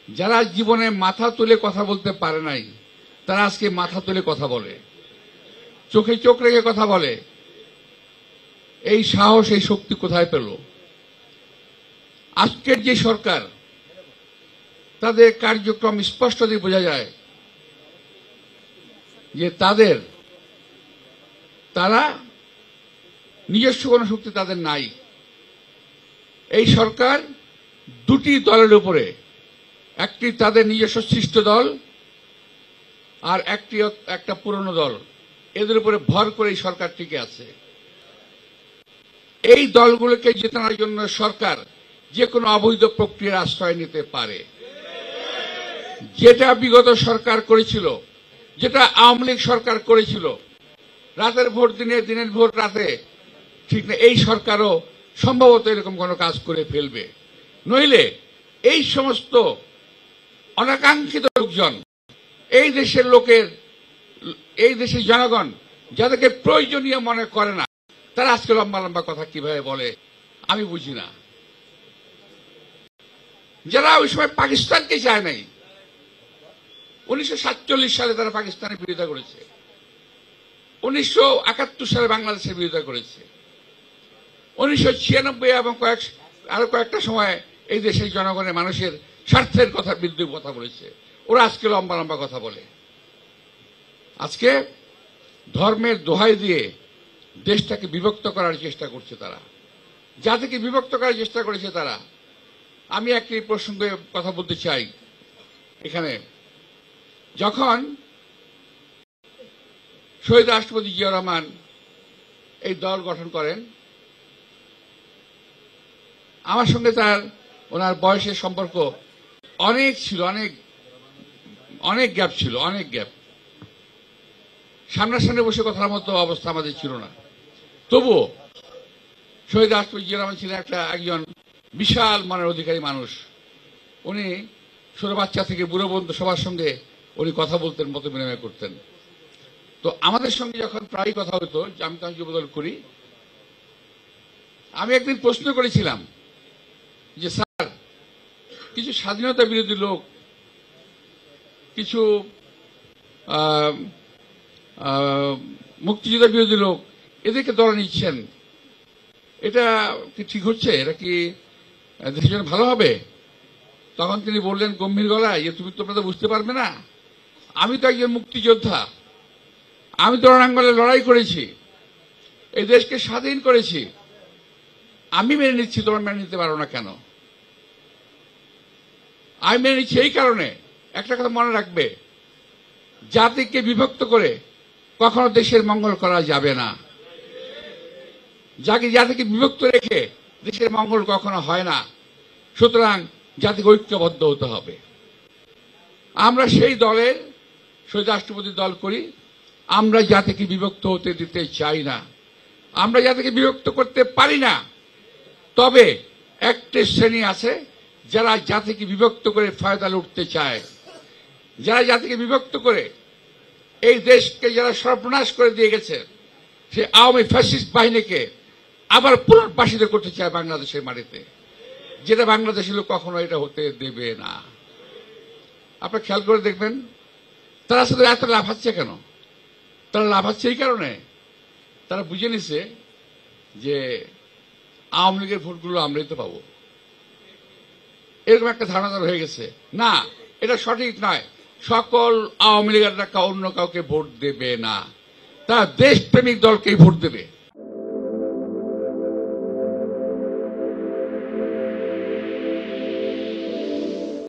যারা জীবনে মাথা তুলে কথা বলতে পারে নাই তারা আজকে মাথা তুলে কথা বলে, চোখে চোখ রেখে কথা বলে। এই সাহস, এই শক্তি কোথায় পেল? আজকের যে সরকার, তাদের কার্যক্রম স্পষ্টতই বোঝা যায় যে তারা নিজস্ব কোনো শক্তি তাদের নাই। এই সরকার দুটি দলের উপরে, একটি তাদের নিজস্ব সৃষ্ট দল আর একটা পুরনো দল, এদের উপরে ভর করে এই সরকার টিকে আছে। এই দলগুলোকে জেতানোর জন্য সরকার যে কোনো অবৈধ প্রক্রিয়ার আশ্রয় নিতে পারে। যেটা বিগত সরকার করেছিল, যেটা আওয়ামী লীগ সরকার করেছিল, রাতের ভোট দিনে, দিনের ভোট রাতে, ঠিক না, এই সরকারও সম্ভবত এরকম কোনো কাজ করে ফেলবে। নইলে এই সমস্ত অনাকাঙ্ক্ষিত লোকজন, এই দেশের লোকের, এই দেশের জনগণ যাদেরকে প্রয়োজনীয় মনে করে না, তারা আজকে লম্বা লম্বা কথা কিভাবে বলে আমি বুঝি না। যারা ওই সময় পাকিস্তানকে চায় নাই, 1947 সালে তারা পাকিস্তানের বিরোধিতা করেছে, 1971 সালে বাংলাদেশের বিরোধিতা করেছে, 1996 এবং আরো কয়েকটা সময় এই দেশের জনগণের মানুষের স্বার্থের কথা বিরুদ্ধে কথা বলেছে। ওরা আজকে লম্বা লম্বা কথা বলে। আজকে ধর্মের দোহাই দিয়ে দেশটাকে বিভক্ত করার চেষ্টা করছে তারা, জাতিকে বিভক্ত করার চেষ্টা করেছে তারা। আমি একটি প্রসঙ্গে কথা বলতে চাই। এখানে যখন শহীদ রাষ্ট্রপতি জিয়াউর রহমান এই দল গঠন করেন, আমার সঙ্গে ওনার বয়সের সম্পর্ক অনেক ছিল, অনেক গ্যাপ ছিল, অনেক গ্যাপ। সামনাসামনি বসে কথার মতো অবস্থা আমাদের ছিল না। তবুও শহীদ রাষ্ট্রপতি জিয়াউর রহমান ছিলেন একজন বিশাল মনের অধিকারী মানুষ। উনি ছোট বাচ্চা থেকে বুড়ো পর্যন্ত সবার সঙ্গে উনি কথা বলতেন, মত বিনিময় করতেন। তো আমাদের সঙ্গে যখন প্রায় কথা হতো, আমি তখন যুবদল করি, আমি একদিন প্রশ্ন করেছিলাম যে স্যার, কিছু স্বাধীনতা বিরোধী লোক, কিছু মুক্তিযুদ্ধ বিরোধী লোক, এদেরকে দলে নিচ্ছেন, এটা কি ঠিক হচ্ছে? এটা কি দেশের জন্য ভালো হবে? তখন তিনি বললেন গম্ভীর গলায় যে তোমরা তো বুঝতে পারবে না, আমি তো একজন মুক্তিযোদ্ধা, আমি তো রণাঙ্গনে লড়াই করেছি, এই দেশকে স্বাধীন করেছি, আমি মেনে নিচ্ছি, তোমরা মেনে নিতে পারো না কেন? আমি মেনে নিচ্ছি এই কারণে, একটা কথা মনে রাখবে, জাতিকে বিভক্ত করে কখনো দেশের মঙ্গল করা যাবে না। জাতিকে বিভক্ত রেখে দেশের মঙ্গল কখনো হয় না। সুতরাং জাতিকে ঐক্যবদ্ধ হতে হবে। আমরা সেই দলের, শহীদ রাষ্ট্রপতির দল করি। আমরা জাতিকে বিভক্ত হতে দিতে চাই না, আমরা জাতিকে বিভক্ত করতে পারি না। তবে একটা শ্রেণী আছে যারা জাতিকে বিভক্ত করে ফায়দা লুটতে চায়, যারা জাতিকে বিভক্ত করে এই দেশকে যারা সর্বনাশ করে দিয়ে গেছে, সে আওয়ামী ফ্যাসিস্ট বাহিনীকে আবার পুনর্বাসিত করতে চায় বাংলাদেশের মাটিতে, যেটা বাংলাদেশের লোক কখনো এটা হতে দেবে না। আপনারা খেয়াল করে দেখবেন, তারা শুধু এত লাফাচ্ছে কেন? তারা লাফাচ্ছে এই কারণে, তারা বুঝে নিছে যে আওয়ামী লীগের ভোটগুলো আমরাই তো পাবো, এরকম একটা ধারণা তার হয়ে গেছে। না, এটা সঠিক নয়। সকল আওয়ামী লীগের অন্য কাউকে ভোট দেবে না, তারা দেশপ্রেমিক দলকেই ভোট দেবে।